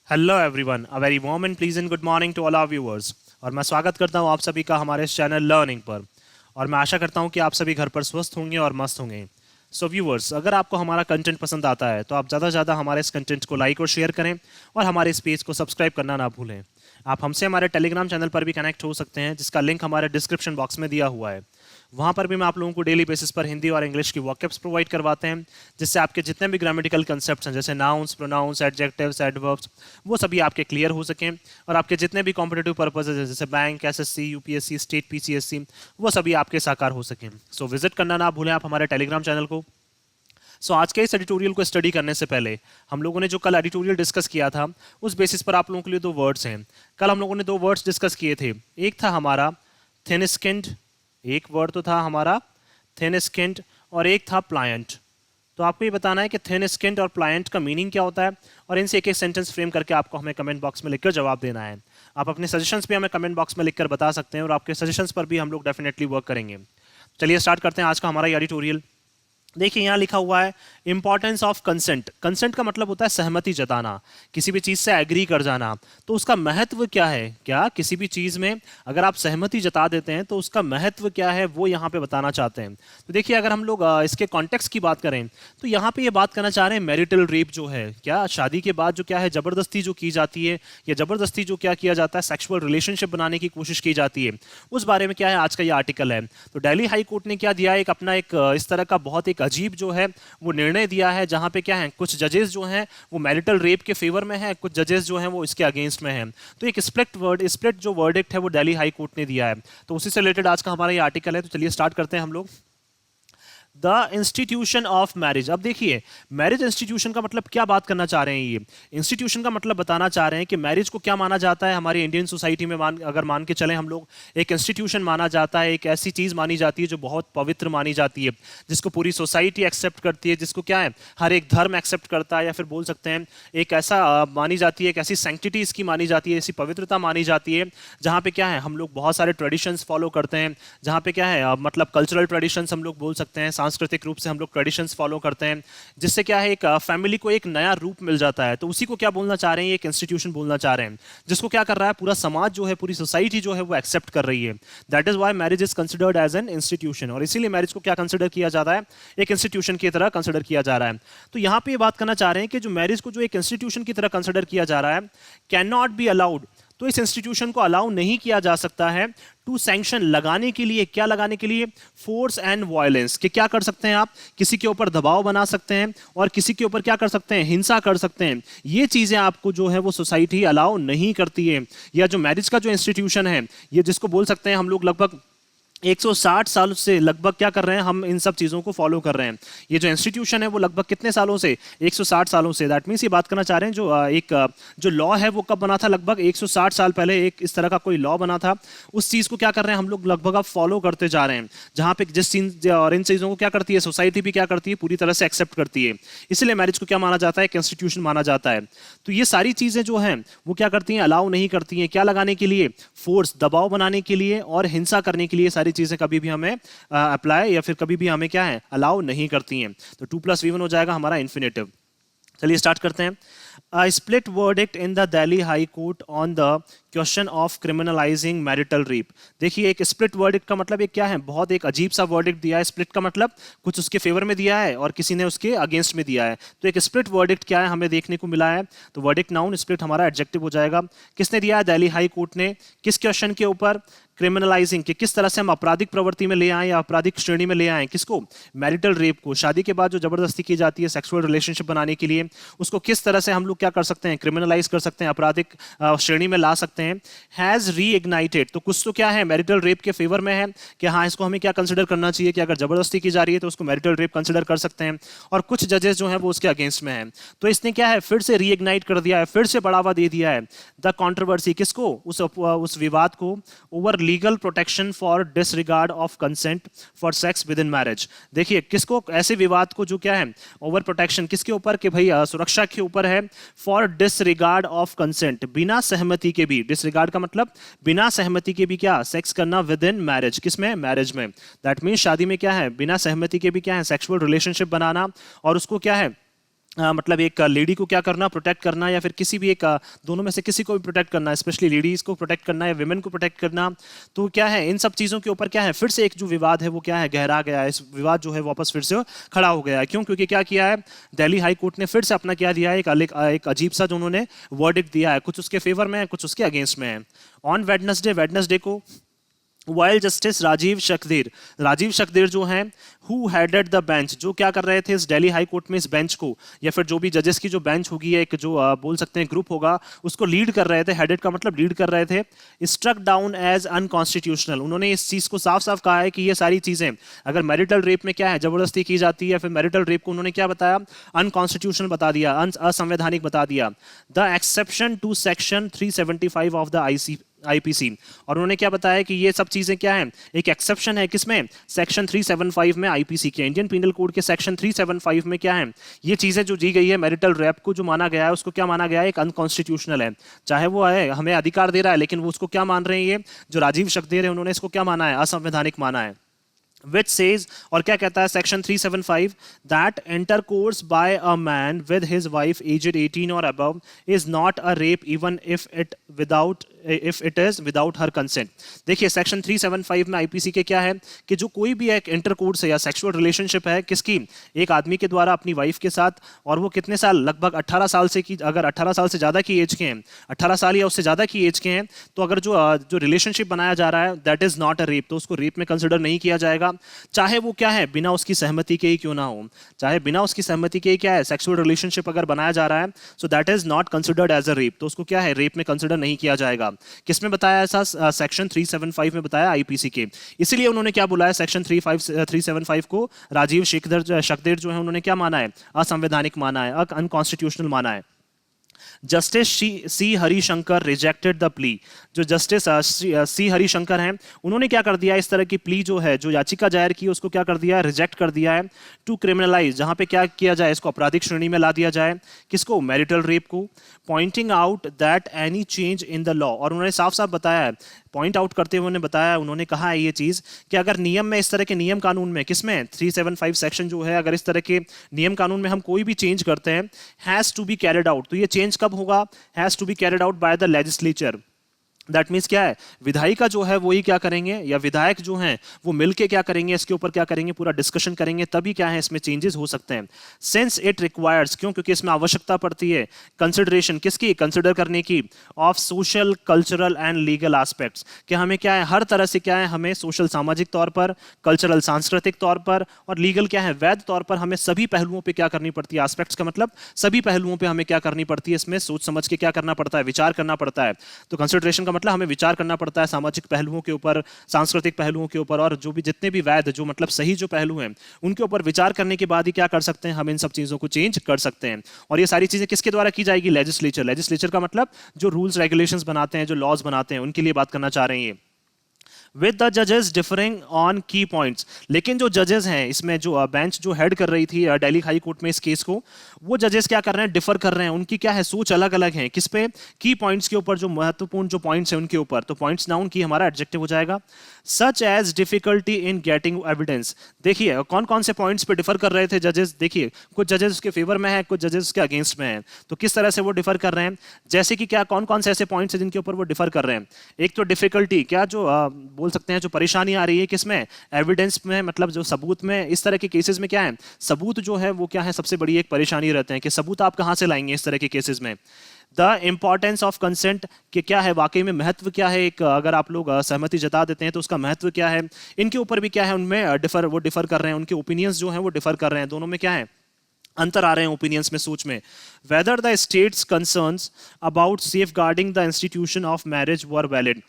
Hello everyone, a very warm and pleasant good morning to all our viewers. और मैं स्वागत करता हूं आप सभी का हमारे इस चैनल लर्निंग पर। और मैं आशा करता हूं कि आप सभी घर पर स्वस्थ होंगे और मस्त होंगे। सो व्यूअर्स, अगर आपको हमारा कंटेंट पसंद आता है तो आप ज़्यादा से ज़्यादा हमारे इस कंटेंट को लाइक और शेयर करें और हमारे इस पेज को सब्सक्राइब करना ना भूलें। आप हमसे हमारे टेलीग्राम चैनल पर भी कनेक्ट हो सकते हैं, जिसका लिंक हमारे डिस्क्रिप्शन बॉक्स में दिया हुआ है। वहाँ पर भी मैं आप लोगों को डेली बेसिस पर हिंदी और इंग्लिश की वॉकअप्स प्रोवाइड करवाते हैं, जिससे आपके जितने भी ग्रामेटिकल कंसेप्ट्स हैं, जैसे नाउन्स, प्रोनाउंस, एडजेक्टिव्स, एडवर्ब्स, वो सभी आपके क्लियर हो सकें और आपके जितने भी कॉम्पिटेटिव पर्पसेज हैं, जैसे bank, SSC, UPSC, state PCSC, वो सभी आपके साकार हो सकें। सो विजिट करना ना भूलें आप हमारे टेलीग्राम चैनल को। आज के इस एडिटोरियल को स्टडी करने से पहले हम लोगों ने जो कल एडिटोरियल डिस्कस किया था, उस बेसिस पर आप लोगों के लिए दो वर्ड्स हैं। कल हम लोगों ने दो वर्ड्स डिस्कस किए थे। एक था हमारा थिन स्किन्ड, एक वर्ड तो था हमारा थिन स्किन्ड, और एक था प्लायंट। तो आपको ये बताना है कि थिन स्किन्ड और प्लायंट का मीनिंग क्या होता है, और इनसे एक एक सेंटेंस फ्रेम करके आपको हमें कमेंट बॉक्स में लिखकर जवाब देना है। आप अपने सजेशंस भी हमें कमेंट बॉक्स में लिखकर बता सकते हैं, और आपके सजेशंस पर भी हम लोग डेफिनेटली वर्क करेंगे। चलिए स्टार्ट करते हैं आज का हमारा ये एडिटोरियल। देखिए यहाँ लिखा हुआ है इंपॉर्टेंस ऑफ कंसेंट। कंसेंट का मतलब होता है सहमति जताना, किसी भी चीज़ से एग्री कर जाना। तो उसका महत्व क्या है, क्या किसी भी चीज़ में अगर आप सहमति जता देते हैं तो उसका महत्व क्या है, वो यहाँ पे बताना चाहते हैं। तो देखिए अगर हम लोग इसके कॉन्टेक्स्ट की बात करें तो यहाँ पे ये बात करना चाह रहे हैं मैरिटल रेप जो है, क्या शादी के बाद जो क्या है ज़बरदस्ती जो की जाती है, या ज़बरदस्ती जो क्या किया जाता है सेक्सुअल रिलेशनशिप बनाने की कोशिश की जाती है, उस बारे में क्या है आज का ये आर्टिकल है। तो दिल्ली हाई कोर्ट ने क्या दिया, एक अपना एक इस तरह का बहुत एक अजीब जो है वो निर्णय दिया है, जहां पे क्या है कुछ जजेस जो हैं वो मैरिटल रेप के फेवर में है, कुछ जजेस जो हैं वो इसके अगेंस्ट में हैं। तो एक स्प्लिट जो वर्डिक्ट है वो दिल्ली हाई कोर्ट ने दिया है। तो उसी से रिलेटेड आज का हमारा ये आर्टिकल है। तो चलिए स्टार्ट करते हैं हम लोग। The institution of marriage. अब देखिए मैरिज इंस्टीट्यूशन का मतलब क्या बात करना चाह रहे हैं, ये इंस्टीट्यूशन का मतलब बताना चाह रहे हैं कि मैरिज को क्या माना जाता है हमारी इंडियन सोसाइटी में। अगर मान के चलें हम लोग, एक इंस्टीट्यूशन माना जाता है, एक ऐसी चीज मानी जाती है जो बहुत पवित्र मानी जाती है, जिसको पूरी सोसाइटी एक्सेप्ट करती है, जिसको क्या है हर एक धर्म एक्सेप्ट करता है, या फिर बोल सकते हैं एक ऐसा मानी जाती है, एक ऐसी सैंक्टिटी इसकी मानी जाती है, ऐसी पवित्रता मानी जाती है, जहाँ पे क्या है हम लोग बहुत सारे ट्रेडिशंस फॉलो करते हैं, जहाँ पे क्या है मतलब कल्चरल ट्रेडिशंस हम लोग बोल सकते हैं, सांस्कृतिक रूप से हम लोग ट्रेडिशंस फॉलो करते हैं, जिससे क्या है एक फैमिली को एक नया रूप मिल जाता है। तो उसी को क्या बोलना चाह रहे हैं, एक इंस्टीट्यूशन बोलना चाह रहे हैं, जिसको क्या कर रहा है पूरा समाज जो है, पूरी सोसाइटी जो है वो एक्सेप्ट कर रही है। That is why marriage is considered as an institution, और इसीलिए मैरिज को क्या कंसिडर किया जाता है, एक इंस्टीट्यूशन की तरह कंसिडर किया जा रहा है। तो यहां पे ये बात करना चाह रहे हैं कि जो मैरिज को जो एक इंस्टीट्यूशन की तरह कंसिडर किया जा रहा है, कैन नॉट बी अलाउड, तो इस इंस्टीट्यूशन को अलाउ नहीं किया जा सकता है टू सैंक्शन, लगाने के लिए, क्या लगाने के लिए, फोर्स एंड वायलेंस, कि क्या कर सकते हैं आप किसी के ऊपर दबाव बना सकते हैं और किसी के ऊपर क्या कर सकते हैं, हिंसा कर सकते हैं। ये चीजें आपको जो है वो सोसाइटी अलाउ नहीं करती है। या जो मैरिज का जो इंस्टीट्यूशन है, ये जिसको बोल सकते हैं हम लोग लगभग 160 साल से लगभग क्या कर रहे हैं, हम इन सब चीज़ों को फॉलो कर रहे हैं। ये जो इंस्टीट्यूशन है वो लगभग कितने सालों से, 160 सालों से। दैट मीन्स ये बात करना चाह रहे हैं जो लॉ है वो कब बना था, लगभग 160 साल पहले एक इस तरह का कोई लॉ बना था। उस चीज़ को क्या कर रहे हैं हम लोग लगभग अब फॉलो करते जा रहे हैं, जहाँ पे जिस चीज और इन चीज़ों को क्या करती है सोसाइटी भी क्या करती है, पूरी तरह से एक्सेप्ट करती है। इसलिए मैरिज को क्या माना जाता है, एक इंस्टीट्यूशन माना जाता है। तो ये सारी चीज़ें जो हैं वो क्या करती हैं, अलाउ नहीं करती हैं, क्या लगाने के लिए, फोर्स, दबाव बनाने के लिए और हिंसा करने के लिए। सारी चीजें कभी भी हमें अप्लाई या फिर कभी भी हमें क्या है अलाउ नहीं करती हैं। तो 2+V1 हो जाएगा हमारा इन्फिनेटिव। चलिए स्टार्ट करते हैं। A split verdict in the Delhi High Court on the question of criminalising marital rape. देखिए एक स्प्लिट वर्डिक्ट का मतलब एक क्या है, बहुत एक अजीब सा वर्डिक्ट दिया है। स्प्लिट का मतलब कुछ उसके फेवर में दिया है और किसी ने उसके अगेंस्ट में दिया है। तो एक स्प्लिट वर्डिक्ट क्या है हमें देखने को मिला है। तो वर्डिक्ट नाउन, स्प्लिट हमारा एडजेक्टिव हो जाएगा। किसने दिया है, दिल्ली हाई कोर्ट ने। किस क्वेश्चन के ऊपर, क्रिमिनलाइजिंग, कि किस तरह से हम आपराधिक प्रवृत्ति में ले आए या आपराधिक श्रेणी में ले आए किसको, मैरिटल रेप को। शादी के बाद जो जबरदस्ती की जाती है सेक्सुअल रिलेशनशिप बनाने के लिए, उसको किस तरह से हम लोग क्या कर सकते हैं, क्रिमिनलाइज कर सकते हैं, आपराधिक श्रेणी में ला सकते हैं। हैज रीइग्नाइटेड, तो कुछ तो क्या है मैरिटल रेप के फेवर में है कि हाँ इसको हमें क्या कंसिडर करना चाहिए कि अगर जबरदस्ती की जा रही है तो उसको मैरिटल रेप कंसिडर कर सकते हैं। और कुछ जजेस जो हैं वो उसके अगेंस्ट में हैं। तो इसने क्या है फिर से रीइग्नाइट कर दिया है, फिर से बढ़ावा दे दिया है द कंट्रोवर्सी, किसको, उस विवाद को, over legal protection for disregard of consent for sex with in marriage. देखिए किसको, ऐसे विवाद को जो क्या है ओवर प्रोटेक्शन किसके ऊपर, कि भाई सुरक्षा के ऊपर है, फॉर डिसरिगार्ड ऑफ कंसेंट, बिना सहमति के भी, डिसरिगार्ड का मतलब बिना सहमति के भी क्या, सेक्स करना विद इन मैरिज, किसमें, मैरिज में। दैट मीन्स शादी में क्या है बिना सहमति के भी क्या है सेक्सुअल रिलेशनशिप बनाना, और उसको क्या है मतलब एक लेडी को क्या करना, प्रोटेक्ट करना, या फिर किसी भी एक दोनों में से किसी को भी प्रोटेक्ट करना, स्पेशली लेडीज को प्रोटेक्ट करना या विमेन को प्रोटेक्ट करना। तो क्या है, इन सब चीज़ों के ऊपर क्या है, फिर से एक जो विवाद है वो क्या है, गहरा गया है। इस विवाद जो है वापस फिर से खड़ा हो गया है। क्यों? क्योंकि क्या किया है, दिल्ली हाई कोर्ट ने फिर से अपना क्या दिया है, एक अजीब सा जो उन्होंने वर्डिक्ट दिया है, कुछ उसके फेवर में है, कुछ उसके अगेंस्ट में है। ऑन वेडनेसडे को वाइल जस्टिस राजीव शक्देर जो हैं, हु हेडेड द बेंच, जो क्या कर रहे थे इस दिल्ली हाई कोर्ट में, इस बेंच को, या फिर जो भी जजेस की जो बेंच होगी, एक जो बोल सकते हैं ग्रुप होगा, उसको लीड कर रहे थे। हेडेड का मतलब लीड कर रहे थे। स्ट्रक डाउन एज अनकॉन्स्टिट्यूशनल, उन्होंने इस चीज को साफ साफ कहा है कि ये सारी चीजें, अगर मैरिटल रेप में क्या है, जबरदस्ती की जाती है, फिर मैरिटल रेप को उन्होंने क्या बताया, अनकॉन्स्टिट्यूशनल बता दिया, असंवैधानिक बता दिया। The exception to section 375 of the IPC, और उन्होंने क्या बताया कि ये सब चीजें क्या हैं, एक एक्सेप्शन है, किसमें, सेक्शन 375 में, आईपीसी के, इंडियन पीनल कोड के सेक्शन 375 में क्या है, ये चीजें जो दी गई है, मैरिटल रेप को जो माना गया है, उसको क्या माना गया है, एक अनकॉन्स्टिट्यूशनल है। चाहे वो है हमें अधिकार दे रहा है, लेकिन वो उसको क्या मान रहे हैं, ये जो राजीव शक्देर है उन्होंने इसको क्या माना है, असंवैधानिक माना है। which says, और क्या कहता है section 375, that intercourse by a man with his wife aged 18 or above is not a rape even if it is without her consent। देखिए सेक्शन 375 में आईपीसी के क्या है कि जो कोई भी एक इंटरकोर्स है या सेक्सुअल रिलेशनशिप है, किसकी, एक आदमी के द्वारा अपनी वाइफ के साथ, और वो कितने साल, लगभग 18 साल से की, अगर 18 साल से ज़्यादा की एज के हैं, 18 साल या उससे ज़्यादा की एज के हैं, तो अगर जो रिलेशनशिप बनाया जा रहा है that is not a rape, तो उसको रेप में कंसिडर नहीं किया जाएगा। चाहे वो क्या है, बिना उसकी सहमति के ही क्यों ना हो, चाहे बिना उसकी सहमति के ही क्या है, सेक्सुअल रिलेशनशिप अगर बनाया जा रहा है, so that is not considered as a rape, तो उसको क्या है, रेप में कंसिडर नहीं किया जाएगा। किसमें बताया ऐसा, सेक्शन 375 में बताया, आईपीसी के। इसीलिए उन्होंने क्या बोला है, सेक्शन 375 को राजीव शक्देर जो है उन्होंने क्या माना है, असंवैधानिक माना है, अनकॉन्स्टिट्यूशनल माना है। Justice C Harishankar rejected the plea, जो जस्टिस सी हरिशंकर हैं उन्होंने क्या कर दिया, इस तरह की प्ली जो है, जो याचिका दायर की, उसको क्या कर दिया, रिजेक्ट कर दिया है। टू क्रिमिनलाइज, जहां पे क्या किया जाए, इसको आपराधिक श्रेणी में ला दिया जाए, किसको, मैरिटल रेप को। Pointing out that any change in the law, और उन्होंने साफ साफ बताया है, पॉइंट आउट करते हुए उन्होंने बताया, उन्होंने कहा है ये चीज कि अगर नियम में, इस तरह के नियम कानून में, किसमें, 375 सेक्शन जो है, अगर इस तरह के नियम कानून में हम कोई भी चेंज करते हैं, has to be carried out, तो ये चेंज कब होगा, has to be carried out by the legislature. That means क्या है, विधायिका जो है वो ही क्या करेंगे, या विधायक जो हैं वो मिलके क्या करेंगे, इसके ऊपर क्या करेंगे, पूरा डिस्कशन करेंगे, तभी क्या है इसमें चेंजेस हो सकते हैं। सिंस इट रिक्वायर्स, क्यों, क्योंकि इसमें आवश्यकता पड़ती है, कंसिडरेशन, किसकी, कंसिडर करने की, of social, cultural and legal aspects, कि हमें क्या है, हर तरह से क्या है, हमें सोशल, सामाजिक तौर पर, कल्चरल, सांस्कृतिक तौर पर, और लीगल क्या है, वैध तौर पर, हमें सभी पहलुओं पर क्या करनी पड़ती है, एस्पेक्ट्स का मतलब सभी पहलुओं पर हमें क्या करनी पड़ती है, इसमें सोच समझ के क्या करना पड़ता है, विचार करना पड़ता है। तो कंसिडरेशन का मतलब हमें विचार करना पड़ता है सामाजिक पहलुओं के ऊपर, सांस्कृतिक पहलुओं के ऊपर, और जो भी जितने भी वैध, जो मतलब सही जो पहलू हैं, उनके ऊपर विचार करने के बाद ही क्या कर सकते हैं, हम इन सब चीजों को चेंज कर सकते हैं। और ये सारी चीजें किसके द्वारा की जाएगी, लेजिस्लेचर। लेजिस्लेचर का मतलब जो रूल्स रेगुलेशंस बनाते हैं, जो लॉज बनाते हैं, उनके लिए बात करना चाह रहे हैं ये। विद द जजेस डिफरिंग ऑन की पॉइंट्स, लेकिन जो जजेस हैं इसमें, जो बेंच जो हेड कर रही थी दिल्ली हाई कोर्ट में इस केस को, वो जजेस क्या कर रहे हैं, डिफर कर रहे हैं, उनकी क्या है, सोच अलग अलग है, किस पे, की पॉइंट्स के ऊपर, जो महत्वपूर्ण जो पॉइंट्स हैं उनके ऊपर। तो पॉइंट्स नाउन की हमारा एडजेक्टिव हो जाएगा। Such as difficulty in getting evidence, देखिए कौन कौन से पॉइंट्स पे डिफर कर रहे थे जजेस, देखिए कुछ जजेस उसके फेवर में है, कुछ जजेस उसके अगेंस्ट में है, तो किस तरह से वो डिफर कर रहे हैं, जैसे कि क्या, कौन कौन से ऐसे पॉइंट्स हैं जिनके ऊपर वो डिफर कर रहे हैं। एक तो डिफिकल्टी, क्या जो बोल सकते हैं, जो परेशानी आ रही है किसमें, एविडेंस में, मतलब जो सबूत में, इस तरह के केसेस में क्या है, सबूत जो है वो क्या है, सबसे बड़ी एक परेशानी रहते हैं कि सबूत आप कहां से लाएंगे इस तरह के केसेस में। द इंपॉर्टेंस ऑफ कंसेंट, कि क्या है, वाकई में महत्व क्या है, एक अगर आप लोग सहमति जता देते हैं तो उसका महत्व क्या है, इनके ऊपर भी क्या है, उनमें वो डिफर कर रहे हैं, उनके ओपिनियंस जो हैं वो डिफर कर रहे हैं, दोनों में क्या है, अंतर आ रहे हैं ओपिनियंस में, सोच में। Whether the state's concerns about safeguarding the institution of marriage were valid,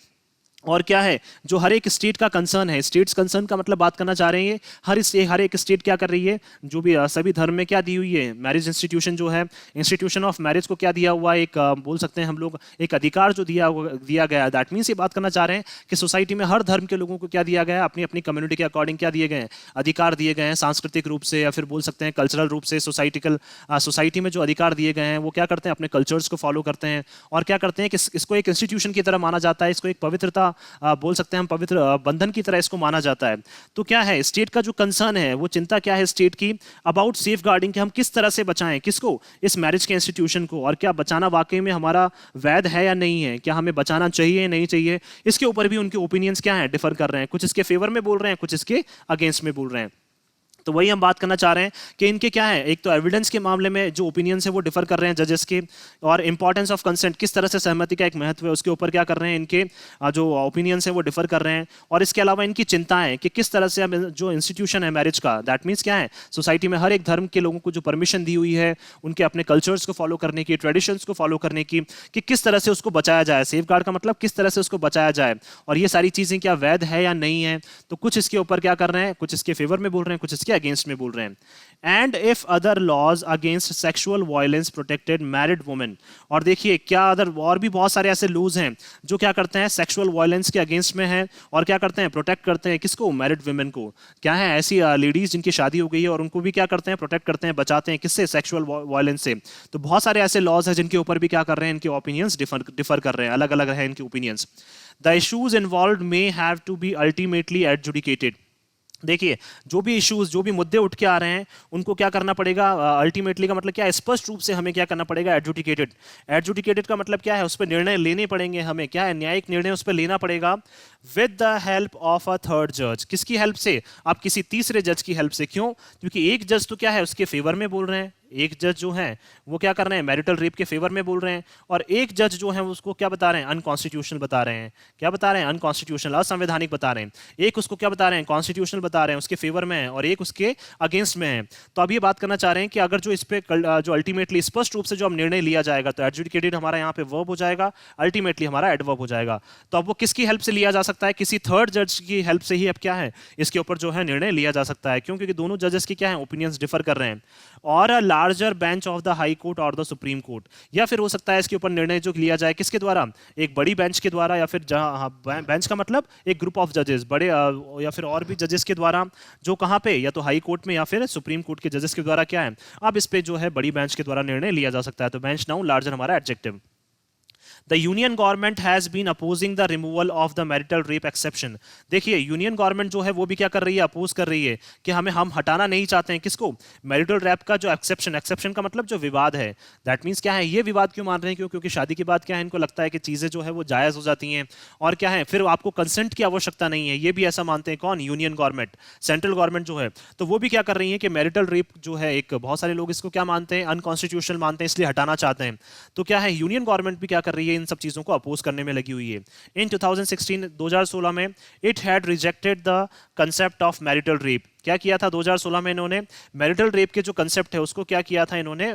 और क्या है, जो हर एक स्टेट का कंसर्न है, स्टेट्स कंसर्न का मतलब बात करना चाह रहे हैं, हर एक स्टेट क्या कर रही है, जो भी सभी धर्म में क्या दी हुई है, मैरिज इंस्टीट्यूशन जो है, इंस्टीट्यूशन ऑफ मैरिज को क्या दिया हुआ है, एक बोल सकते हैं हम लोग एक अधिकार जो दिया गया है। दैट मीन्स ये बात करना चाह रहे हैं कि सोसाइटी में हर धर्म के लोगों को क्या दिया गया है, अपनी अपनी कम्युनिटी के अकॉर्डिंग क्या दिए गए हैं, अधिकार दिए गए हैं, सांस्कृतिक रूप से या फिर बोल सकते हैं कल्चरल रूप से, सोसाइटी में जो अधिकार दिए गए हैं वो क्या करते हैं, अपने कल्चर्स को फॉलो करते हैं, और क्या करते हैं कि इसको एक इंस्टीट्यूशन की तरह माना जाता है, इसको एक पवित्रता बोल सकते हैं हम पवित्र बंधन की तरह इसको माना जाता है। तो क्या है स्टेट का जो कंसर्न है, वो चिंता क्या है स्टेट की अबाउट सेफ गार्डिंग, कि हम किस तरह से बचाएं किसको, इस मैरिज के इंस्टीट्यूशन को, और क्या बचाना वाकई में हमारा वैध है या नहीं है, क्या हमें बचाना चाहिए या नहीं चाहिए। इसके ऊपर भी उनके ओपिनियंस क्या हैं, डिफर कर रहे हैं, कुछ इसके फेवर में बोल रहे हैं, कुछ इसके अगेंस्ट में बोल रहे हैं। तो वही हम बात करना चाह रहे हैं कि इनके क्या है, एक तो एविडेंस के मामले में जो ओपिनियंस है वो डिफर कर रहे हैं जजेस के, और इंपॉर्टेंस ऑफ कंसेंट, किस तरह से सहमति का एक महत्व है उसके ऊपर क्या कर रहे हैं, इनके जो ओपिनियंस है वो डिफर कर रहे हैं। और इसके अलावा इनकी चिंता है कि किस तरह से हम जो इंस्टीट्यूशन है मैरिज का, दैट मीन्स क्या है सोसाइटी में हर एक धर्म के लोगों को जो परमिशन दी हुई है उनके अपने कल्चर्स को फॉलो करने की, ट्रेडिशंस को फॉलो करने की, कि किस तरह से उसको बचाया जाए। सेफ गार्ड का मतलब किस तरह से उसको बचाया जाए, और ये सारी चीजें क्या वैध है या नहीं है। तो कुछ इसके ऊपर क्या कर रहे हैं, कुछ इसके फेवर में बोल रहे हैं, कुछ इसके अगेंस्ट में बोल रहे हैं। And if other laws against sexual violence protected married women, और देखिए क्या अदर और भी बहुत सारे ऐसे लॉज हैं जो क्या करते हैं सेक्सुअल वायलेंस के अगेंस्ट में हैं, और क्या करते हैं प्रोटेक्ट करते हैं किसको, मैरिड वुमेन को। क्या है ऐसी लेडीज जिनकी शादी हो गई है और उनको भी क्या करते हैं, प्रोटेक्ट करते हैं, बचाते हैं किससे, सेक्सुअल वायलेंस से। तो बहुत सारे ऐसे लॉज हैं जिनके ऊपर भी क्या कर रहे हैं, इनके ओपिनियंस डिफर कर रहे हैं, अलग अलग है इनके opinions. The issues involved may have to be ultimately adjudicated. देखिए जो भी इश्यूज, जो भी मुद्दे उठ के आ रहे हैं उनको क्या करना पड़ेगा, अल्टीमेटली का मतलब क्या है, स्पष्ट रूप से हमें क्या करना पड़ेगा, एडजुडिकेटेड। एडजुडिकेटेड का मतलब क्या है, उस पर निर्णय लेने पड़ेंगे, हमें क्या है न्यायिक निर्णय उस पर लेना पड़ेगा with the help of a third जज। किसकी हेल्प से, आप किसी तीसरे जज की हेल्प से। क्यों, क्योंकि एक जज तो क्या है उसके फेवर में बोल रहे हैं, एक जज जो है वो क्या कर रहे हैं, मैरिटल रेप के फेवर में बोल रहे हैं, और एक जज जो है उसको क्या बता रहे हैं, अनकॉन्स्टिट्यूशनल बता रहे हैं। क्या बता रहे हैं, अनकॉन्स्टिट्यूशनल, असंवैधानिक बता रहे हैं। एक उसको क्या बता रहे हैं, कॉन्स्टिट्यूशनल बता रहे हैं, उसके फेवर में है, और एक उसके अगेंस्ट में है। तो अब ये बात करना चाह रहे हैं कि अगर जो इस पे जो अल्टीमेटली स्पष्ट रूप से जो हम निर्णय लिया जाएगा, तो एडजुडिकेटेड हमारा यहाँ पे वर्ब हो जाएगा, अल्टीमेटली हमारा एडवर्ब हो जाएगा। तो अब वो किसकी हेल्प से लिया जा सकता है, किसी थर्ड जज की हेल्प से ही अब क्या है इसके ऊपर जो है निर्णय लिया जा सकता है। क्यों, क्योंकि दोनों जजेस की क्या है ओपिनियंस डिफर कर रहे हैं। और a larger bench of the high court और द सुप्रीम कोर्ट, या फिर हो सकता है इसके ऊपर निर्णय जो लिया जाए किसके द्वारा, एक बड़ी बेंच के द्वारा, या फिर जहां बेंच का मतलब एक ग्रुप ऑफ जजेस बड़े, या फिर और भी जजेस के द्वारा, जो कहां पे, या तो हाई कोर्ट में या फिर सुप्रीम कोर्ट के जजेस के द्वारा क्या है, अब इस पे जो है बड़ी बेंच के द्वारा निर्णय लिया जा सकता है। तो बेंच नाउन, लार्जर हमारा adjective. The union government has been opposing the removal of the marital rape exception। देखिए यूनियन गवर्नमेंट जो है वो भी क्या कर रही है, अपोज कर रही है कि हम हटाना नहीं चाहते हैं किसको, मैरिटल रेप का जो एक्सेप्शन, एक्सेप्शन का मतलब जो विवाद है, दैट मींस क्या है, ये विवाद क्यों मान रहे हैं, क्यों, क्योंकि शादी के बाद क्या है इनको लगता है कि चीजें जो है वो जायज हो जाती हैं, और क्या है फिर आपको कंसेंट की आवश्यकता नहीं है, ये भी ऐसा मानते हैं कौन, यूनियन गवर्नमेंट, सेंट्रल गवर्नमेंट जो है। तो वो भी क्या कर रही है कि मैरिटल रेप जो है, एक बहुत सारे लोग इसको क्या मानते हैं, अनकॉन्स्टिट्यूशनल मानते हैं, इसलिए हटाना चाहते हैं। तो क्या है यूनियन गवर्नमेंट भी क्या कर रही है, इन सब चीजों को अपोज करने में लगी हुई है। इन 2016 में it had rejected the concept of marital rape. क्या किया था 2016 में इन्होंने, मैरिटल रेप के जो कंसेप्ट है उसको क्या किया था इन्होंने,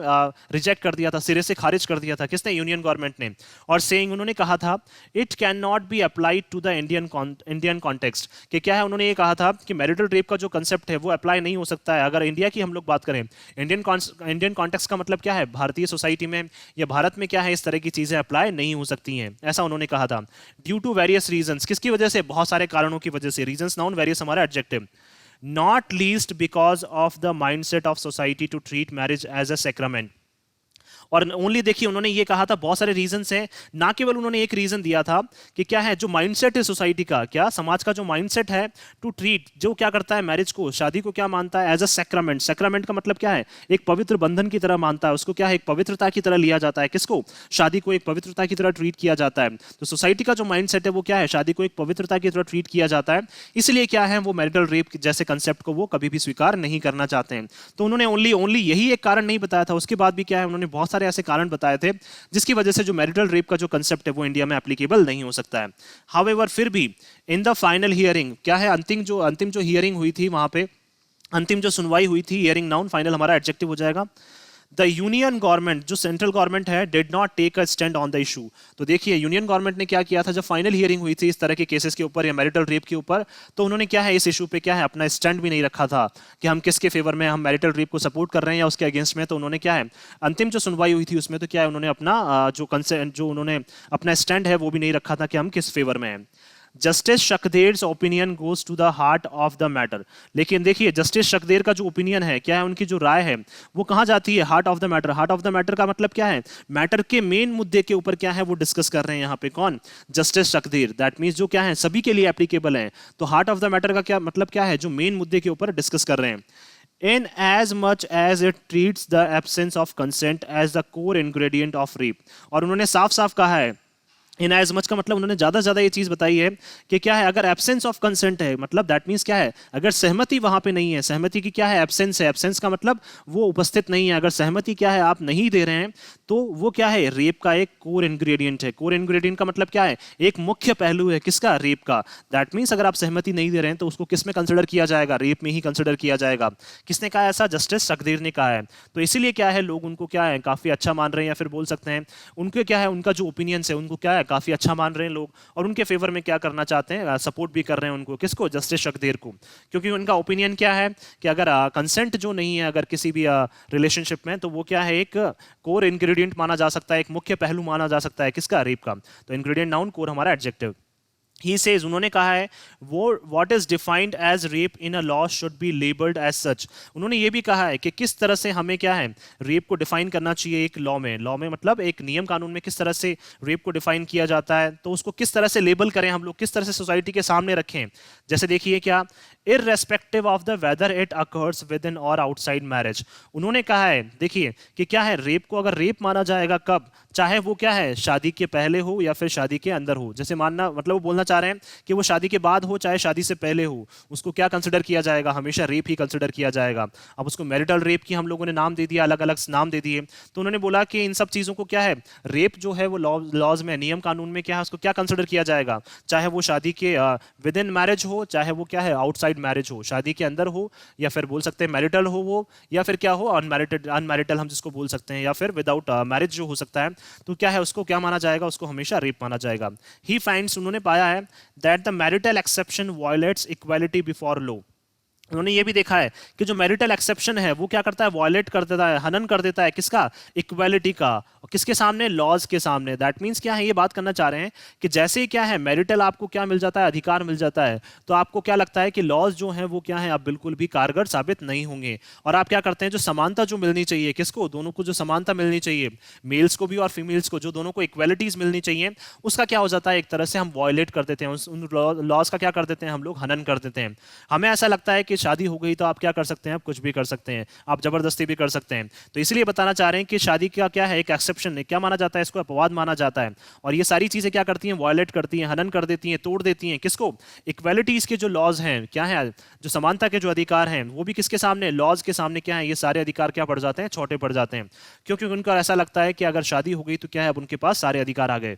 रिजेक्ट कर दिया था, सिरे से खारिज कर दिया था। किसने, यूनियन गवर्नमेंट ने। और सेइंग उन्होंने कहा था it cannot be applied to the Indian context, कि क्या है उन्होंने ये कहा था कि मैरिटल रेप का जो कंसेप्ट है वो अप्लाई नहीं हो सकता है अगर इंडिया की हम लोग बात करें। इंडियन कॉन्टेक्स्ट का मतलब क्या है, भारतीय सोसाइटी में या भारत में क्या है इस तरह की चीजें अप्लाई नहीं हो सकती हैं, ऐसा उन्होंने कहा था। ड्यू टू वेरियस रीजंस, किसकी वजह से, बहुत सारे कारणों की वजह से। रीजंस नाउन, वेरियस हमारा adjective. Not least because of the mindset of society to treat marriage as a sacrament। और ओनली देखिए उन्होंने ये कहा था, बहुत सारे रीजंस हैं, ना केवल उन्होंने एक रीजन दिया था कि क्या है जो माइंडसेट है सोसाइटी का, क्या समाज का जो माइंडसेट है टू ट्रीट, जो क्या करता है मैरिज को, शादी को क्या मानता है, एज अ सैक्रामेंट। सैक्रामेंट का मतलब क्या है, एक पवित्र बंधन की तरह मानता है उसको, क्या है एक पवित्रता की तरह लिया जाता है, किसको, शादी को एक पवित्रता की तरह ट्रीट किया जाता है। तो सोसाइटी का जो माइंडसेट है वो क्या है, शादी को एक पवित्रता की तरह ट्रीट किया जाता है, इसलिए क्या है वो मैरिटल रेप जैसे कंसेप्ट को वो कभी भी स्वीकार नहीं करना चाहते हैं। तो उन्होंने ओनली यही एक कारण नहीं बताया था, उसके बाद भी क्या है उन्होंने बहुत सारे ऐसे कारण बताए थे जिसकी वजह से जो मैरिटल रेप का जो कंसेप्ट है वो इंडिया में एप्लीकेबल नहीं हो सकता है। हाउएवर फिर भी इन द फाइनल हियरिंग, क्या है अंतिम जो हियरिंग हुई थी वहां पे, अंतिम जो सुनवाई हुई थी, हियरिंग नाउन, फाइनल हमारा एडजेक्टिव हो जाएगा। द यूनियन गवर्नमेंट, जो सेंट्रल गवर्नमेंट है, did not take a stand on the issue. तो देखिए यूनियन गवर्नमेंट ने क्या किया था, जब फाइनल हियरिंग हुई थी इस तरह के केसेस के ऊपर या मैरिटल रेप के ऊपर, तो उन्होंने क्या है इस इशू पे क्या है अपना स्टैंड भी नहीं रखा था कि हम किसके फेवर में, हम मैरिटल रेप को सपोर्ट कर रहे हैं या उसके अगेंस्ट में। तो उन्होंने क्या है अंतिम जो सुनवाई हुई थी उसमें तो क्या है उन्होंने अपना जो कंसेंट, जो उन्होंने अपना स्टैंड है वो भी नहीं रखा था कि हम किस फेवर में हैं। Justice Shakdher's opinion goes to the heart of the matter. लेकिन देखिए जस्टिस शकदेर का जो ओपिनियन है, क्या है, उनकी जो राय है, वो कहाँ जाती है? Heart of the matter. Heart of the matter का मतलब क्या है? मैटर के मेन मुद्दे के ऊपर क्या है वो डिस्कस कर रहे हैं यहाँ पे कौन? जस्टिस शकदेर। दैट मीन्स जो क्या है सभी के लिए एप्लीकेबल है। तो हार्ट ऑफ द मैटर का क्या मतलब क्या है? जो मेन मुद्दे के ऊपर डिस्कस कर रहे हैं। In as much as it treats the absence of consent as the core ingredient of rape। और उन्होंने साफ साफ कहा है, इन एज मच का मतलब उन्होंने ज्यादा ज्यादा ये चीज बताई है कि क्या है, अगर एब्सेंस ऑफ कंसेंट है, मतलब दैट मीन्स क्या है, अगर सहमति वहां पे नहीं है, सहमति की क्या है? एब्सेंस है। एब्सेंस का मतलब वो उपस्थित नहीं है। अगर सहमति क्या है, आप नहीं दे रहे हैं, तो वो क्या है? रेप का एक कोर इंग्रेडिएंट है। कोर इंग्रेडिएंट का मतलब क्या है? एक मुख्य पहलू है किसका? रेप का। दैट मीन्स अगर आप सहमति नहीं दे रहे हैं तो उसको किस में कंसिडर किया जाएगा? रेप में ही कंसिडर किया जाएगा। किसने कहा ऐसा? जस्टिस शकदेर ने कहा है। तो इसीलिए क्या है, लोग उनको क्या है काफी अच्छा मान रहे हैं, या फिर बोल सकते हैं उनके क्या है, उनका जो ओपिनियंस है उनको क्या है काफी अच्छा मान रहे हैं लोग, और उनके फेवर में क्या करना चाहते हैं? सपोर्ट भी कर रहे हैं उनको। किसको? जस्टिस शकदेर को। क्योंकि उनका ओपिनियन क्या है कि अगर कंसेंट जो नहीं है अगर किसी भी रिलेशनशिप में, तो वो क्या है? एक कोर इंग्रेडिएंट माना जा सकता है, एक मुख्य पहलू माना जा सकता है किसका? रेप का। तो इंग्रेडिएंट नाउन, कोर हमारा एडजेक्टिव। ही सेज, उन्होंने कहा है वो what is defined as rape in a law should be labelled as such. उन्होंने ये भी कहा है कि किस तरह से हमें क्या है रेप को डिफाइन करना चाहिए एक लॉ में। लॉ में मतलब एक नियम कानून में किस तरह से रेप को डिफाइन किया जाता है, तो उसको किस तरह से लेबल करें हम लोग, किस तरह से सोसाइटी के सामने रखें। जैसे देखिए क्या, irrespective of the whether it occurs with in और आउटसाइड मैरिज। उन्होंने कहा है देखिए कि क्या है, रेप को अगर रेप माना जाएगा कब? चाहे वो क्या है शादी के पहले हो या फिर शादी के अंदर हो। जैसे मानना मतलब वो बोलना चाह रहे हैं कि वो शादी के बाद हो चाहे शादी से पहले हो, उसको क्या कंसिडर किया जाएगा? हमेशा रेप ही कंसिडर किया जाएगा। अब उसको मैरिटल रेप की हम लोगों ने नाम दे दिया, अलग अलग नाम दे दिए। तो उन्होंने बोला कि इन सब चीज़ों को क्या है, रेप जो है वो लॉज में, नियम कानून में क्या है, उसको क्या कंसिडर किया जाएगा? चाहे वो शादी के विद इन मैरिज हो, चाहे वो क्या है आउटसाइड मैरिज हो, शादी के अंदर हो, या फिर बोल सकते हैं मैरिटल हो वो, या फिर क्या हो अनमैरिटेड, अनमैरिटल हम जिसको बोल सकते हैं, या फिर विदाउट मैरिज जो हो सकता है। तो क्या है उसको क्या माना जाएगा? उसको हमेशा रेप माना जाएगा। ही फाइंड्स, उन्होंने पाया है that the marital exception violets equality before law. उन्होंने ये भी देखा है कि जो मैरिटल एक्सेप्शन है वो क्या करता है? वॉयलेट कर देता है, हनन कर देता है किसका? इक्वालिटी का। और किसके सामने? लॉज के सामने। दैट मीन्स क्या है, ये बात करना चाह रहे हैं कि जैसे ही क्या है मैरिटल आपको क्या मिल जाता है? अधिकार मिल जाता है, तो आपको क्या लगता है कि लॉज जो है वो क्या है, आप बिल्कुल भी कारगर साबित नहीं होंगे। और आप क्या करते हैं, जो समानता जो मिलनी चाहिए किसको? दोनों को जो समानता मिलनी चाहिए, मेल्स को भी और फीमेल्स को, जो दोनों को इक्वालिटीज मिलनी चाहिए, उसका क्या हो जाता है? एक तरह से हम वॉयलेट कर देते हैं, उन लॉज का क्या कर देते हैं हम लोग? हनन कर देते हैं। हमें ऐसा लगता है कि शादी हो गई तो आप क्या कर सकते हैं? आप कुछ भी कर सकते हैं, आप जबरदस्ती भी कर सकते हैं। तो इसलिए बताना चाह रहे हैं कि शादी का क्या है, एक एक्सेप्शन है, क्या माना जाता है? इसको अपवाद माना जाता है। और ये सारी चीजें क्या करती हैं? वॉयलेट करती हैं, हनन कर देती हैं, तोड़ देती हैं किसको? इक्वालिटीज के जो लॉज हैं, क्या है, जो समानता के जो अधिकार हैं, वो भी किसके सामने? लॉज के सामने क्या है, ये सारे अधिकार क्या पड़ जाते हैं? छोटे पड़ जाते हैं। क्योंकि उनको ऐसा लगता है कि अगर शादी हो गई तो क्या है, अब उनके पास सारे अधिकार आ गए।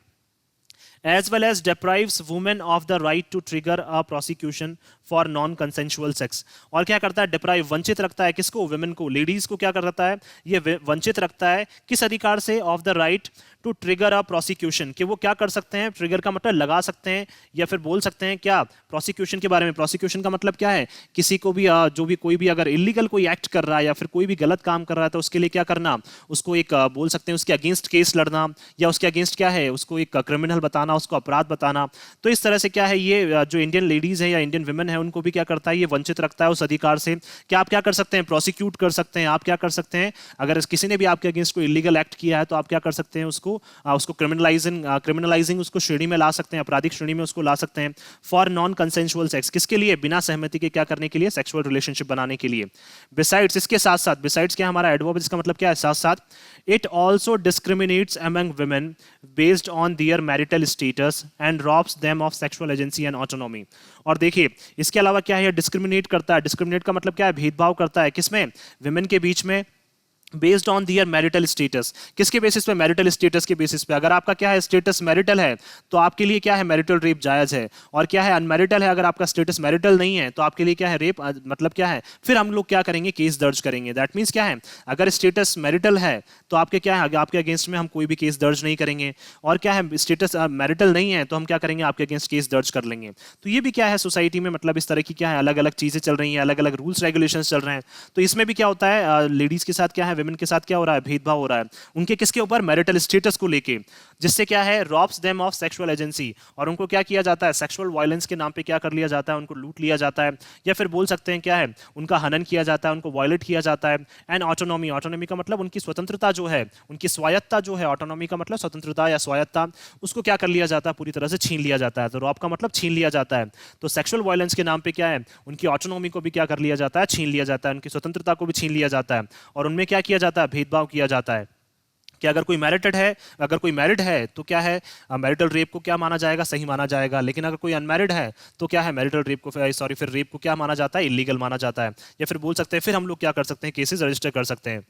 as well as deprives women of the right to trigger a prosecution for non-consensual sex। और क्या करता है? deprive, वंचित रखता है किसको? women को, ladies को क्या करता है? ये वंचित रखता है किस अधिकार से? of the right to trigger a prosecution, कि वो क्या कर सकते हैं? ट्रिगर का मतलब लगा सकते हैं, या फिर बोल सकते हैं क्या प्रोसिक्यूशन के बारे में? प्रोसिक्यूशन का मतलब क्या है? किसी को भी जो भी कोई भी अगर इलीगल कोई एक्ट कर रहा है या फिर कोई भी गलत काम कर रहा है तो उसके लिए क्या करना? उसको एक बोल सकते हैं उसके अगेंस्ट केस लड़ना, या उसके अगेंस्ट क्या है उसको एक क्रिमिनल बताना, उसको अपराध बताना। तो इस तरह से क्या है, ये जो इंडियन लेडीज है या इंडियन वुमेन है उनको भी क्या करता है? ये वंचित रखता है उस अधिकार से कि आप क्या कर सकते हैं? प्रोसिक्यूट कर सकते हैं। आप क्या कर सकते हैं? अगर किसी ने भी आपके अगेंस्ट कोई इलीगल एक्ट किया है तो आप क्या कर सकते हैं? उसको क्रिमिनलाइजिंग उसको श्रेणी में ला सकते हैं, आपराधिक श्रेणी में उसको ला सकते हैं। फॉर नॉन कंसेंशुअल सेक्स, किसके लिए? बिना सहमति के क्या करने के लिए? सेक्सुअल रिलेशनशिप बनाने के लिए। बिसाइड्स, इसके साथ साथ, बिसाइड्स क्या हमारा एडवर्ब, इसका मतलब क्या है? साथ साथ। It also discriminates among women based on their marital status and robes them of sexual agency and autonomy. और देखिए इसके अलावा क्या है, डिस्क्रिमिनेट करता है। डिस्क्रिमिनेट का मतलब क्या है? भेदभाव करता है किसमें? विमेन के बीच में। Based on their marital status, किसके बेसिस पे? मैरिटल स्टेटस के बेसिस पे। अगर आपका क्या है स्टेटस मैरिटल है तो आपके लिए क्या है मैरिटल रेप जायज है, और क्या है अनमैरिटल है, अगर आपका स्टेटस मैरिटल नहीं है तो आपके लिए क्या है रेप, मतलब क्या है फिर हम लोग क्या करेंगे? केस दर्ज करेंगे। दैट मीन्स क्या है, अगर स्टेटस मैरिटल है तो आपके क्या है, आपके अगेंस्ट में हम कोई भी केस दर्ज नहीं करेंगे, और क्या है स्टेटस मैरिटल नहीं है तो हम क्या करेंगे? आपके अगेंस्ट केस दर्ज कर लेंगे। तो ये भी क्या है सोसाइटी में, मतलब इस तरह की क्या है अलग अलग चीजें चल रही हैं, अलग अलग रूल्स रेगुलेशंस चल रहे हैं। तो इसमें भी क्या होता है, लेडीज के साथ क्या है, वेमेन के साथ क्या हो रहा है, भेदभाव हो रहा है उनके किसके ऊपर, मैरिटल स्टेटस को लेके, जिससे क्या है robes them of sexual agency, और उनको क्या किया जाता है, सेक्सुअल वायलेंस के नाम पे क्या कर लिया जाता है, उनको लूट लिया जाता है, या फिर बोल सकते हैं क्या है, उनका हनन किया जाता है, उनको वायलेट किया जाता है। एंड ऑटोनॉमी, ऑटोनॉमी का मतलब उनकी स्वतंत्रता जो है, उनकी स्वायत्ता जो है, ऑटोनॉमी का मतलब स्वतंत्रता या स्वायत्ता, उसको क्या कर लिया जाता है, पूरी तरह से छीन लिया जाता है। तो रॉब का मतलब छीन लिया जाता है, तो सेक्सुअल वायलेंस के नाम पे क्या है, उनकी ऑटोनॉमी को भी क्या कर लिया जाता है, छीन लिया जाता है, उनकी स्वतंत्रता को भी छीन लिया जाता है, और उनमें क्या किया जाता है, भेदभाव किया जाता है कि अगर कोई मैरिटेड है, अगर कोई मैरिड है तो क्या है, मैरिटल रेप को क्या माना जाएगा, सही माना जाएगा, लेकिन अगर कोई अनमैरिड है तो क्या है, मैरिटल रेप को फिर रेप को क्या माना जाता है, इलीगल माना जाता है, या फिर बोल सकते हैं फिर हम लोग क्या कर सकते हैं, केसेस रजिस्टर कर सकते हैं,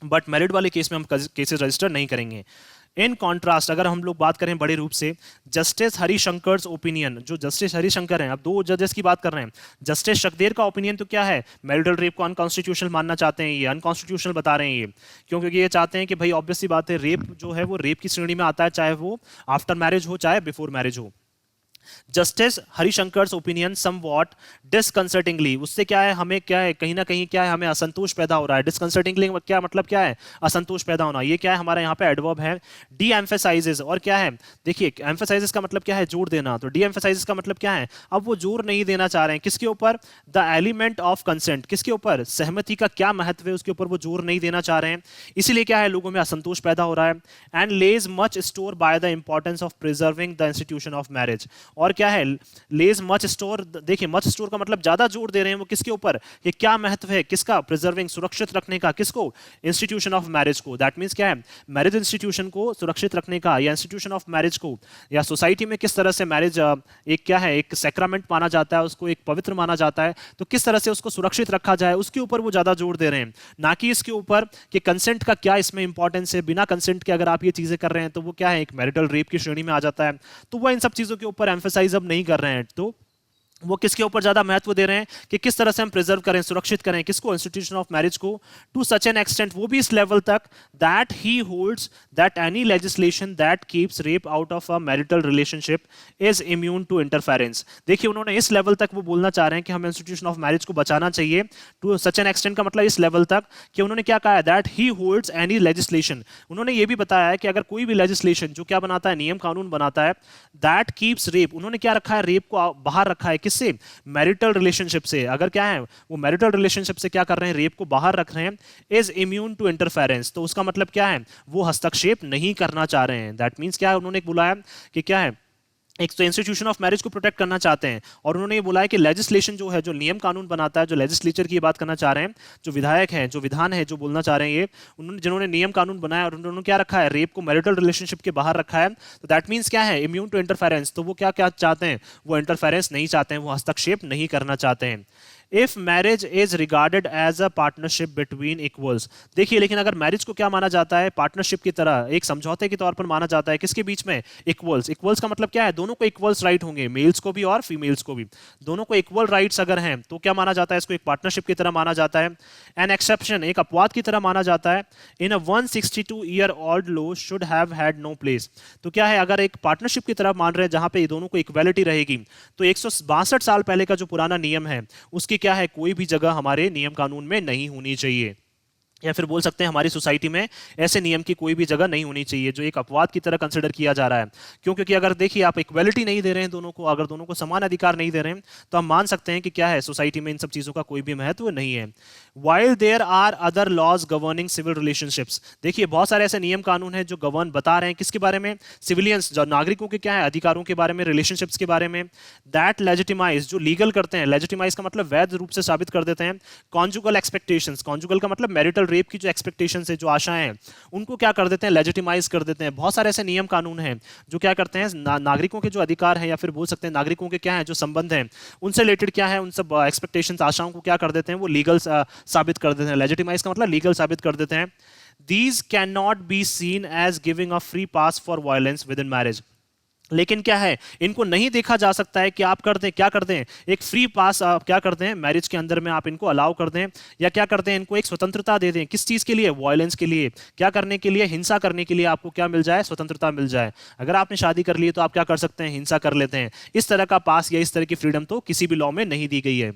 बट मैरिड वाले केस में हम केसेस रजिस्टर नहीं करेंगे। इन कॉन्ट्रास्ट अगर हम लोग बात करें बड़े रूप से, जस्टिस हरिशंकर्स ओपिनियन, जो जस्टिस हरिशंकर हैं, अब दो जजेस की बात कर रहे हैं, जस्टिस शक्देर का ओपिनियन तो क्या है, मैरिटल रेप को अनकॉन्स्टिट्यूशनल मानना चाहते हैं, ये अनकॉन्स्टिट्यूशनल बता रहे हैं ये, क्यों, क्योंकि ये चाहते हैं कि भाई ऑब्वियस सी बात है, रेप जो है वो रेप की श्रेणी में आता है, चाहे वो आफ्टर मैरिज हो चाहे बिफोर मैरिज हो। जस्टिस हरिशंकर्स ओपिनियन समवॉट डिसकंसर्टिंगली, उससे क्या है, हमें क्या है, कहीं ना कहीं क्या है, हमें असंतोष पैदा हो रहा है। डिसकंसर्टिंगली क्या मतलब क्या है, असंतोष पैदा होना, ये क्या है हमारा यहाँ पे एडवर्ब है। डी एम्फेसाइजेस, और क्या है, देखिए एम्फेसाइजेस का मतलब क्या है, जोर देना, तो डी एम्फेसाइजेस का मतलब क्या है, अब वो जोर नहीं देना चाह रहे हैं किसके ऊपर, द एलिमेंट ऑफ कंसेंट, किसके ऊपर, सहमति का क्या महत्व है उसके ऊपर वो जोर नहीं देना चाह रहे हैं, इसीलिए क्या है लोगों में असंतोष पैदा हो रहा है। And lays much store by the importance of preserving the institution of marriage, और क्या है, लेज मच स्टोर, देखिए मच स्टोर का मतलब ज्यादा जोर दे रहे हैं वो किसके ऊपर, ये क्या महत्व है किसका, प्रिजर्विंग, सुरक्षित रखने का, किसको, इंस्टीट्यूशन ऑफ मैरिज को। दैट मींस क्या है, मैरिज इंस्टीट्यूशन को सुरक्षित रखने का, या इंस्टीट्यूशन ऑफ मैरिज को, या सोसाइटी में किस तरह से मैरिज एक क्या है, एक सैक्रामेंट माना जाता है, उसको एक पवित्र माना जाता है, तो किस तरह से उसको सुरक्षित रखा जाए उसके ऊपर वो ज्यादा जोर दे रहे हैं, ना कि इसके ऊपर कि कंसेंट का क्या इसमें इंपॉर्टेंस है, बिना कंसेंट के अगर आप ये चीजें कर रहे हैं तो वो क्या है, एक मैरिटल रेप की श्रेणी में आ जाता है। तो वो इन सब चीजों के ऊपर एम्फेसाइज अब नहीं कर रहे हैं, तो वो किसके ऊपर ज्यादा महत्व दे रहे हैं कि किस तरह से हम प्रिजर्व करें, सुरक्षित करें किसको, इंस्टीट्यूशन ऑफ मैरिज को, टू सच एन एक्सटेंट, वो भी इस लेवल तक, that he holds that any legislation that keeps rape out of a marital relationship is immune to interference. देखिए उन्होंने इस लेवल तक वो बोलना चाह रहे हैं कि हमें इंस्टीट्यूशन ऑफ मैरिज को बचाना चाहिए, टू सच एन एक्सटेंट का मतलब इस लेवल तक कि उन्होंने क्या कहा है, that he holds any legislation, उन्होंने ये भी बताया है कि अगर कोई भी लेजिस्लेशन जो क्या बनाता है, नियम कानून बनाता है, दैट कीप्स रेप, उन्होंने क्या रखा है, रेप को बाहर रखा है, किससे, मैरिटल रिलेशनशिप से, अगर क्या है वो मैरिटल रिलेशनशिप से क्या कर रहे हैं, रेप को बाहर रख रहे हैं, इज इम्यून टू इंटरफेरेंस, तो उसका मतलब क्या है, वो हस्तक्षेप नहीं करना चाह रहे हैं। दैट मींस क्या है, उन्होंने बोला है कि क्या है, एक तो इंस्टीट्यूशन ऑफ मैरिज को प्रोटेक्ट करना चाहते हैं, और उन्होंने ये बोला है कि लेजिस्लेशन जो है, जो नियम कानून बनाता है, जो लेजिस्लेचर की बात करना चाह रहे हैं, जो विधायक हैं, जो विधान है, जो बोलना चाह रहे हैं, ये उन्होंने जिन्होंने नियम कानून बनाया और उन्होंने क्या रखा है, रेप को मैरिटल रिलेशनशिप के बाहर रखा है, तो दैट मींस क्या है, इम्यून टू इंटरफेरेंस, तो वो क्या क्या चाहते हैं, वो इंटरफेरेंस नहीं चाहते हैं, वो हस्तक्षेप नहीं करना चाहते हैं। If marriage is regarded as a partnership between equals, देखिए लेकिन अगर मैरिज को क्या माना जाता है, पार्टनरशिप की तरह, एक समझौते के तौर पर माना जाता है, किसके बीच में, इक्वल्स, इक्वल्स का मतलब क्या है, दोनों को इक्वल्स राइट होंगे, मेल्स को भी और फीमेल्स को भी, दोनों को इक्वल राइट्स अगर हैं तो क्या माना जाता है, इसको एक पार्टनरशिप की तरह माना जाता है। एन एक्सेप्शन, एक अपवाद की तरह माना जाता है, in a 162 year old law should have had no place, तो क्या है, अगर एक पार्टनरशिप की तरह मान रहे हैं जहां पे दोनों को इक्वालिटी रहेगी, तो 162 साल पहले का जो पुराना नियम है उसकी क्या है, कोई भी जगह हमारे नियम कानून में नहीं होनी चाहिए, या फिर बोल सकते हैं हमारी सोसाइटी में ऐसे नियम की कोई भी जगह नहीं होनी चाहिए जो एक अपवाद की तरह कंसिडर किया जा रहा है। क्यों, क्योंकि अगर देखिए आप इक्वालिटी नहीं दे रहे हैं दोनों को, अगर दोनों को समान अधिकार नहीं दे रहे हैं, तो हम मान सकते हैं कि क्या है, सोसाइटी में इन सब चीजों का कोई भी महत्व नहीं है। While there are other laws governing civil relationships, देखिए बहुत सारे ऐसे नियम कानून हैं जो गवर्न बता रहे हैं किसके बारे में, सिविलियंस, जो नागरिकों के क्या है, अधिकारों के बारे में, रिलेशनशिप्स के बारे में, दैट लेजिटिमाइज, जो लीगल करते हैं, लेजिटिमाइज का मतलब वैध रूप से साबित कर देते हैं, कॉन्जुगल एक्सपेक्टेशंस, कॉन्जुगल का मतलब मैरिटल रेप की जो एक्सपेक्टेशन से, जो आशाएं हैं, उनको क्या कर देते हैं, लेजिटिमाइज कर देते हैं। बहुत सारे ऐसे नियम कानून हैं जो क्या करते हैं, नागरिकों के जो अधिकार हैं, या फिर बोल सकते हैं नागरिकों के क्या है जो संबंध हैं, उनसे रिलेटेड क्या है, उन सब एक्सपेक्टेशंस, आशाओं को क्या कर देते हैं, वो लीगल साबित कर देते हैं। लेजिटिमाइज का मतलब लीगल साबित कर देते हैं। These cannot be seen as giving a free pass for violence within marriage, लेकिन क्या है, इनको नहीं देखा जा सकता है कि आप कर दें, क्या कर दें, एक फ्री पास आप क्या कर दें, मैरिज के अंदर में आप इनको अलाउ कर दें, या क्या करते हैं, इनको एक स्वतंत्रता दे दें, किस चीज के लिए, वायलेंस के लिए, क्या करने के लिए, हिंसा करने के लिए आपको क्या मिल जाए, स्वतंत्रता मिल जाए। अगर आपने शादी कर ली तो आप क्या कर सकते हैं, हिंसा कर लेते हैं। इस तरह का पास या इस तरह की फ्रीडम तो किसी भी लॉ में नहीं दी गई है।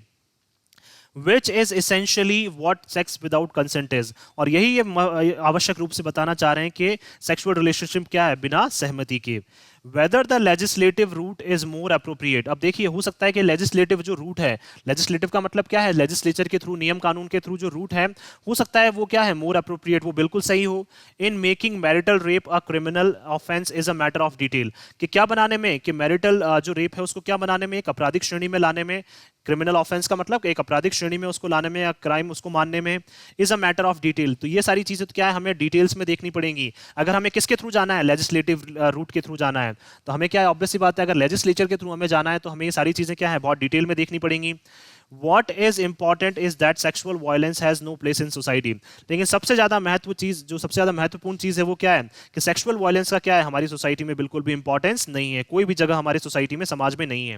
Which is essentially what sex without consent is. और यही ये आवश्यक रूप से बताना चाह रहे हैं कि सेक्सुअल रिलेशनशिप क्या है बिना सहमति के। Whether the legislative route is more appropriate. अब देखिए हो सकता है कि लेजिस्लेटिव जो रूट है, लेजिस्लेटिव का मतलब क्या है, लेजिस्लेचर के थ्रू, नियम कानून के थ्रू जो रूट है, हो सकता है वो क्या है, मोर अप्रोप्रिएट, वो बिल्कुल सही हो। In making marital rape a criminal offence is a matter of detail, कि क्या बनाने में, कि मैरिटल जो रेप है उसको क्या बनाने में, एक आपराधिक श्रेणी में लाने में, क्रिमिनल ऑफेंस का मतलब एक आपराधिक श्रेणी में उसको लाने में या क्राइम उसको मानने में, is a matter of detail. तो ये सारी चीजें तो क्या है, हमें डिटेल्स में देखनी पड़ेंगी। अगर हमें किसके थ्रू जाना है, लेजिस्लेटिव रूट के थ्रू जाना है, तो हमें क्या है, ऑब्वियस सी बात है, अगर लेजिस्लेचर के थ्रू हमें जाना है तो हमें ये सारी चीजें क्या है, बहुत डिटेल में देखनी पड़ेंगी। What is important is that sexual violence has no place in society। लेकिन सबसे ज्यादा महत्वपूर्ण चीज है वो क्या है, कि सेक्सुअल वायलेंस का क्या है, हमारी सोसाइटी में बिल्कुल भी इंपॉर्टेंस नहीं है, कोई भी जगह हमारी सोसाइटी में, समाज में नहीं है।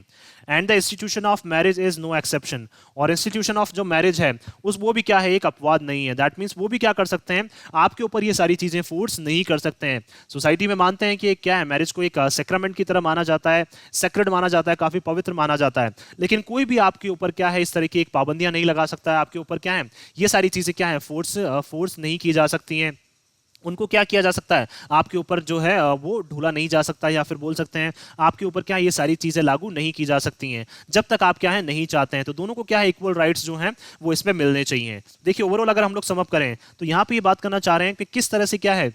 And the institution of marriage is no exception. और इंस्टीट्यूशन ऑफ जो मैरिज है वो भी क्या है, एक अपवाद नहीं है। दैट मीन्स वो भी क्या कर सकते हैं, आपके ऊपर ये सारी चीजें फोर्स नहीं कर सकते हैं। सोसाइटी में मानते हैं कि क्या है, मैरिज को एक सेक्रामेंट की तरह माना जाता है, सेक्रेड माना जाता है, काफी पवित्र माना जाता है। लेकिन कोई भी आपके ऊपर क्या है, इस तरह की एक पाबंदियां नहीं लगा सकता है आपके ऊपर, क्या है, ये सारी चीजें क्या है, फोर्स नहीं की जा सकती हैं। उनको क्या किया जा सकता है, आपके ऊपर जो है वो ढूला नहीं जा सकता, या फिर बोल सकते हैं आपके ऊपर क्या है, ये सारी चीजें लागू नहीं की जा सकती हैं जब तक आप क्या है, नहीं चाहते हैं। तो दोनों को क्या है, इक्वल राइट्स जो हैं वो इसमें मिलने चाहिए। देखिए ओवरऑल अगर हम लोग सम अप करें तो यहाँ पे ये बात करना चाह रहे हैं कि किस तरह से क्या है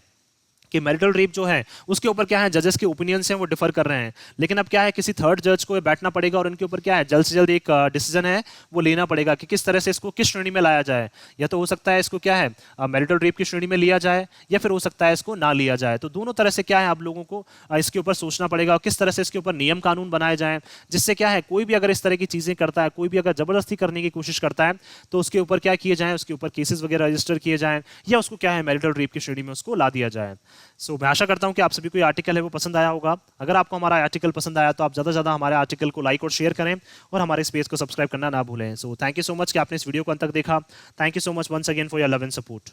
कि मैरिटल रेप जो है उसके ऊपर क्या है, जजेस के ओपिनियंस हैं वो डिफर कर रहे हैं। लेकिन अब क्या है, किसी थर्ड जज को बैठना पड़ेगा और उनके ऊपर क्या है, जल्द से जल्द एक डिसीजन है वो लेना पड़ेगा कि किस तरह से इसको किस श्रेणी में लाया जाए। या तो हो सकता है इसको क्या है, मैरिटल रेप की श्रेणी में लिया जाए, या फिर हो सकता है इसको ना लिया जाए। तो दोनों तरह से क्या है, आप लोगों को इसके ऊपर सोचना पड़ेगा और किस तरह से इसके ऊपर नियम कानून बनाए जाए, जिससे क्या है, कोई भी अगर इस तरह की चीजें करता है, कोई भी अगर जबरदस्ती करने की कोशिश करता है, तो उसके ऊपर क्या किए जाए, उसके ऊपर केसेस वगैरह रजिस्टर किए जाए, या उसको क्या है, मैरिटल रेप की श्रेणी में उसको ला दिया जाए। सो मैं आशा करता हूं कि आप सभी को ये आर्टिकल है वो पसंद आया होगा। अगर आपको हमारा आर्टिकल पसंद आया तो आप ज़्यादा से ज़्यादा हमारे आर्टिकल को लाइक और शेयर करें और हमारे इस पेज को सब्सक्राइब करना ना भूलें। So thank you so much कि आपने इस वीडियो को अंत तक देखा। Thank you so much once again for your love and support.